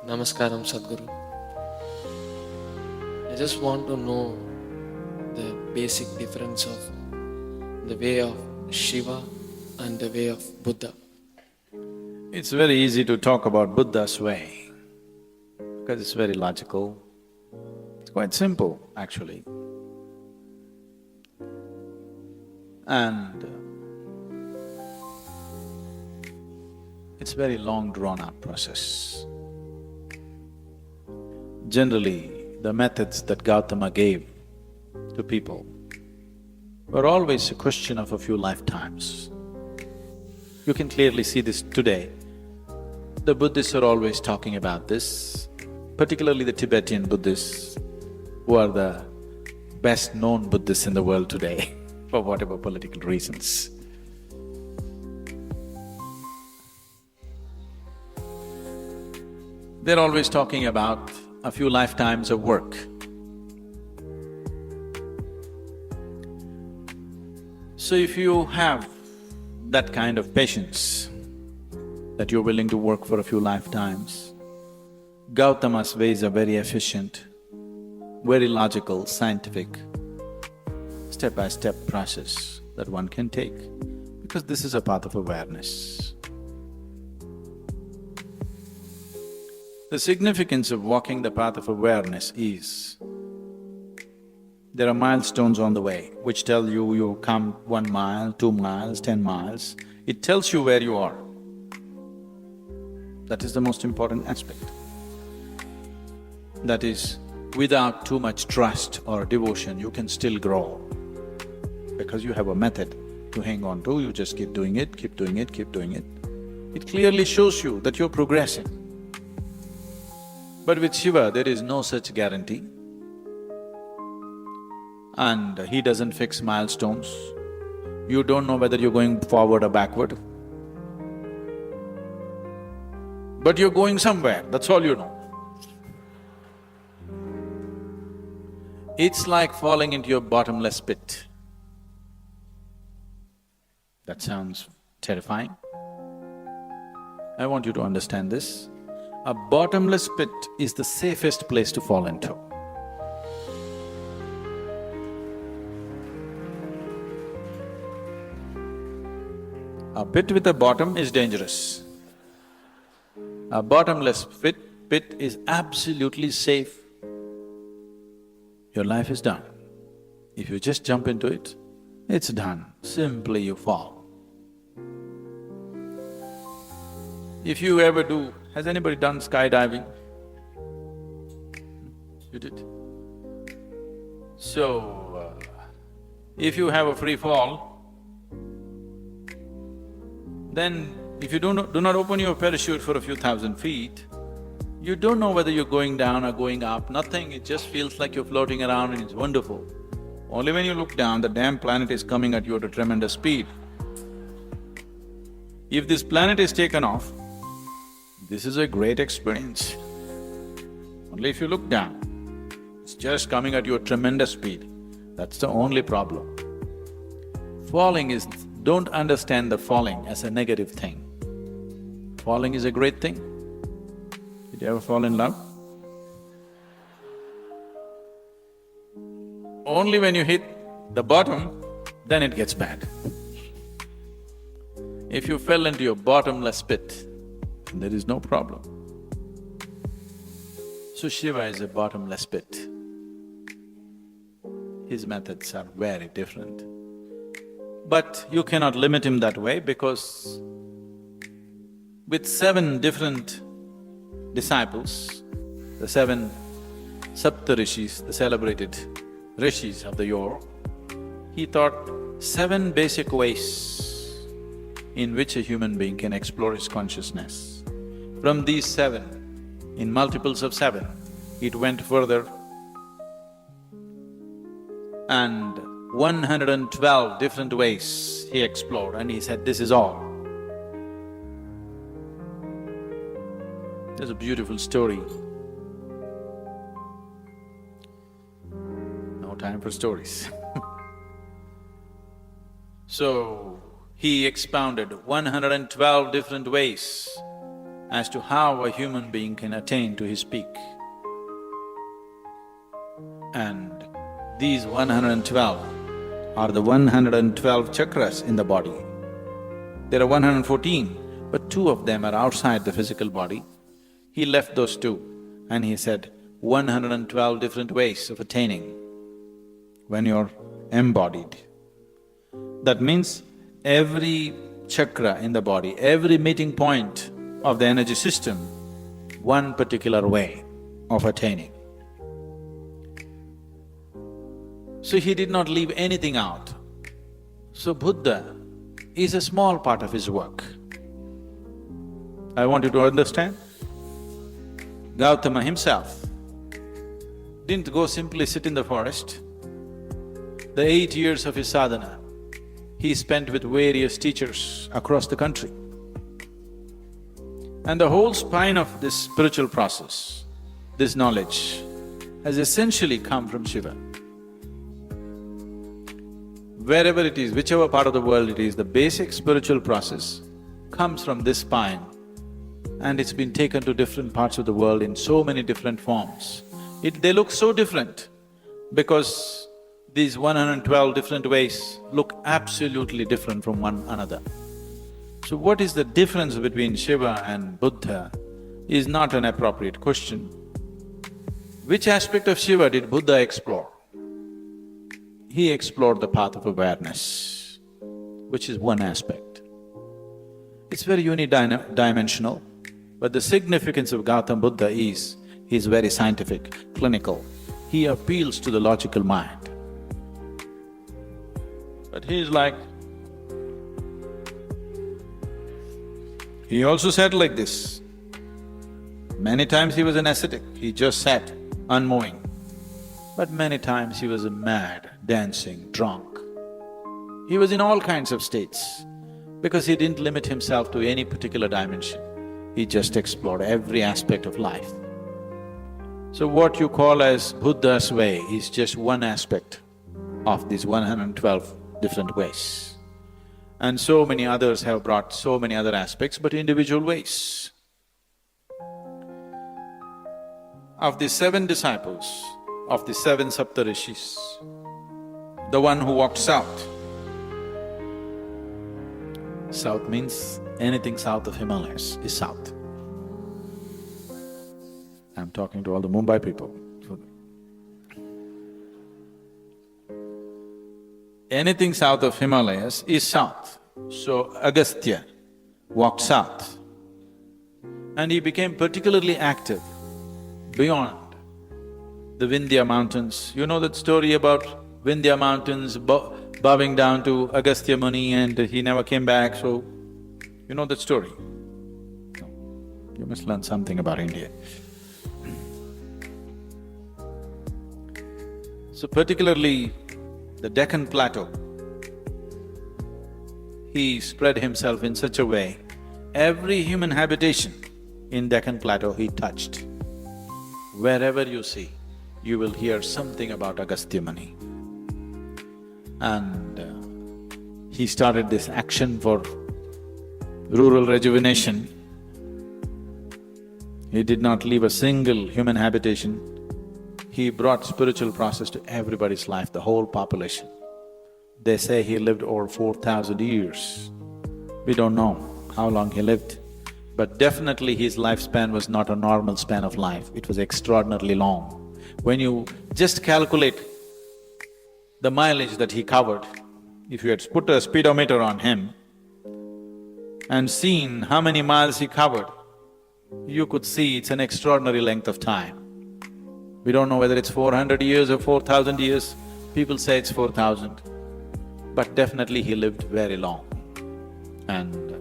Namaskaram, Sadhguru. I just want to know the basic difference of the way of Shiva and the way of Buddha. It's very easy to talk about Buddha's way because it's very logical. It's quite simple, actually. And it's very long drawn-out process. Generally, the methods that Gautama gave to people were always a question of a few lifetimes. You can clearly see this today. The Buddhists are always talking about this, particularly the Tibetan Buddhists, who are the best-known Buddhists in the world today for whatever political reasons. They're always talking about a few lifetimes of work. So if you have that kind of patience, that you're willing to work for a few lifetimes, Gautama's ways are very efficient, very logical, scientific, step-by-step process that one can take, because this is a path of awareness. The significance of walking the path of awareness is, there are milestones on the way which tell you you come 1 mile, 2 miles, 10 miles. It tells you where you are. That is the most important aspect. That is, without too much trust or devotion, you can still grow. Because you have a method to hang on to, you just keep doing it, keep doing it, keep doing it. It clearly shows you that you're progressing. But with Shiva, there is no such guarantee. And he doesn't fix milestones. You don't know whether you're going forward or backward. But you're going somewhere, that's all you know. It's like falling into a bottomless pit. That sounds terrifying. I want you to understand this. A bottomless pit is the safest place to fall into. A pit with a bottom is dangerous. A bottomless pit is absolutely safe. Your life is done. If you just jump into it, it's done. Simply you fall. If you ever do… Has anybody done skydiving? You did? So, if you have a free fall, then if you do not open your parachute for a few thousand feet, you don't know whether you're going down or going up, nothing, it just feels like you're floating around and it's wonderful. Only when you look down, the damn planet is coming at you at a tremendous speed. If this planet is taken off, this is a great experience. Only if you look down, it's just coming at you at tremendous speed. That's the only problem. Falling is… don't understand the falling as a negative thing. Falling is a great thing. Did you ever fall in love? Only when you hit the bottom, then it gets bad. If you fell into your bottomless pit, there is no problem. So Shiva is a bottomless pit. His methods are very different. But you cannot limit him that way because with 7 different disciples, the 7 Saptarishis, the celebrated rishis of the yore, he taught 7 basic ways in which a human being can explore his consciousness. From these 7, in multiples of 7, it went further, and 112 different ways he explored, and he said, this is all. There's a beautiful story. No time for stories So, he expounded 112 different ways as to how a human being can attain to his peak. And these 112 are the 112 chakras in the body. There are 114, but two of them are outside the physical body. He left those two and he said, 112 different ways of attaining when you're embodied. That means every chakra in the body, every meeting point of the energy system, one particular way of attaining. So he did not leave anything out. So Buddha is a small part of his work. I want you to understand. Gautama himself didn't go simply sit in the forest. The 8 years of his sadhana, he spent with various teachers across the country. And the whole spine of this spiritual process, this knowledge, has essentially come from Shiva. Wherever it is, whichever part of the world it is, the basic spiritual process comes from this spine, and it's been taken to different parts of the world in so many different forms. They look so different because these 112 different ways look absolutely different from one another. So what is the difference between Shiva and Buddha is not an appropriate question. Which aspect of Shiva did Buddha explore? He explored the path of awareness, which is one aspect. It's very unidimensional, but the significance of Gautama Buddha is, he's very scientific, clinical. He appeals to the logical mind. But he's like… He also said like this, many times he was an ascetic, he just sat, unmoving. But many times he was mad, dancing, drunk. He was in all kinds of states because he didn't limit himself to any particular dimension. He just explored every aspect of life. So what you call as Buddha's way is just one aspect of these 112 different ways. And so many others have brought so many other aspects, but individual ways. Of the 7 disciples, of the 7 Saptarishis, the one who walked south. South means anything south of Himalayas is south. I'm talking to all the Mumbai people. Anything south of Himalayas is south. So Agastya walked south and he became particularly active beyond the Vindhya mountains. You know that story about Vindhya mountains bowing down to Agastya Muni and he never came back, so… You know that story? No. You must learn something about India. So particularly the Deccan Plateau, he spread himself in such a way, every human habitation in Deccan Plateau he touched. Wherever you see, you will hear something about Agastya Muni. And he started this action for rural rejuvenation. He did not leave a single human habitation. He brought spiritual process to everybody's life, the whole population. They say he lived over 4,000 years. We don't know how long he lived, but definitely his lifespan was not a normal span of life, it was extraordinarily long. When you just calculate the mileage that he covered, if you had put a speedometer on him and seen how many miles he covered, you could see it's an extraordinary length of time. We don't know whether it's 400 years or 4,000 years, people say it's 4,000, but definitely he lived very long. And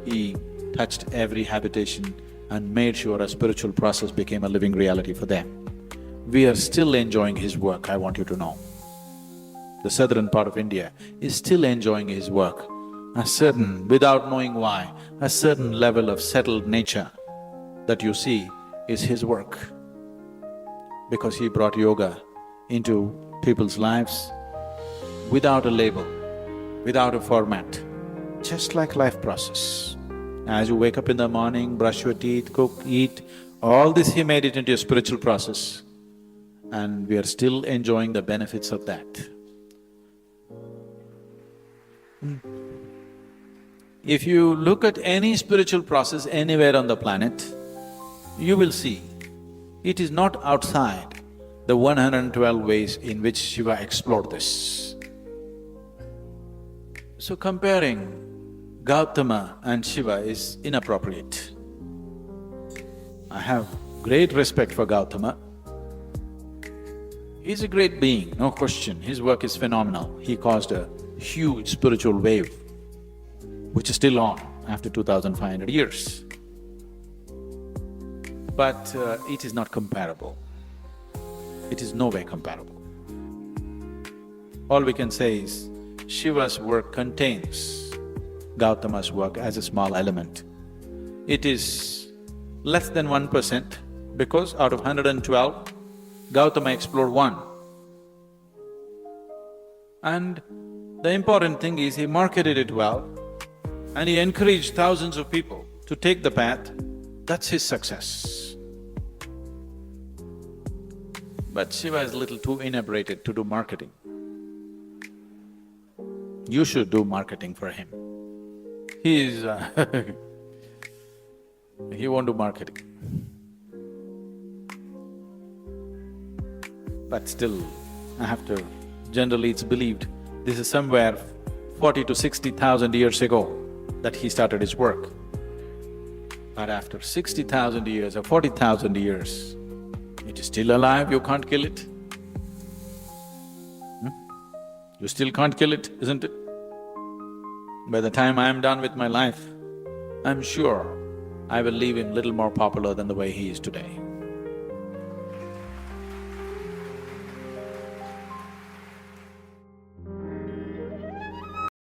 he touched every habitation and made sure a spiritual process became a living reality for them. We are still enjoying his work, I want you to know. The southern part of India is still enjoying his work. A certain, without knowing why, a certain level of settled nature that you see is his work. Because he brought yoga into people's lives without a label, without a format, just like life process. As you wake up in the morning, brush your teeth, cook, eat, all this he made it into a spiritual process. And we are still enjoying the benefits of that. If you look at any spiritual process anywhere on the planet, you will see it is not outside the 112 ways in which Shiva explored this. So comparing Gautama and Shiva is inappropriate. I have great respect for Gautama. He's a great being, no question. His work is phenomenal. He caused a huge spiritual wave, which is still on after 2,500 years. But it is not comparable. It is no way comparable. All we can say is, Shiva's work contains Gautama's work as a small element. It is less than 1% because out of 112, Gautama explored one. And the important thing is he marketed it well and he encouraged thousands of people to take the path. That's his success. But Shiva is a little too inebriated to do marketing. You should do marketing for him. He is he won't do marketing. But still, I have to… generally it's believed this is somewhere 40 to 60,000 years ago that he started his work. But after 60,000 years or 40,000 years, it is still alive, you can't kill it. You still can't kill it, isn't it? By the time I am done with my life, I'm sure I will leave him little more popular than the way he is today.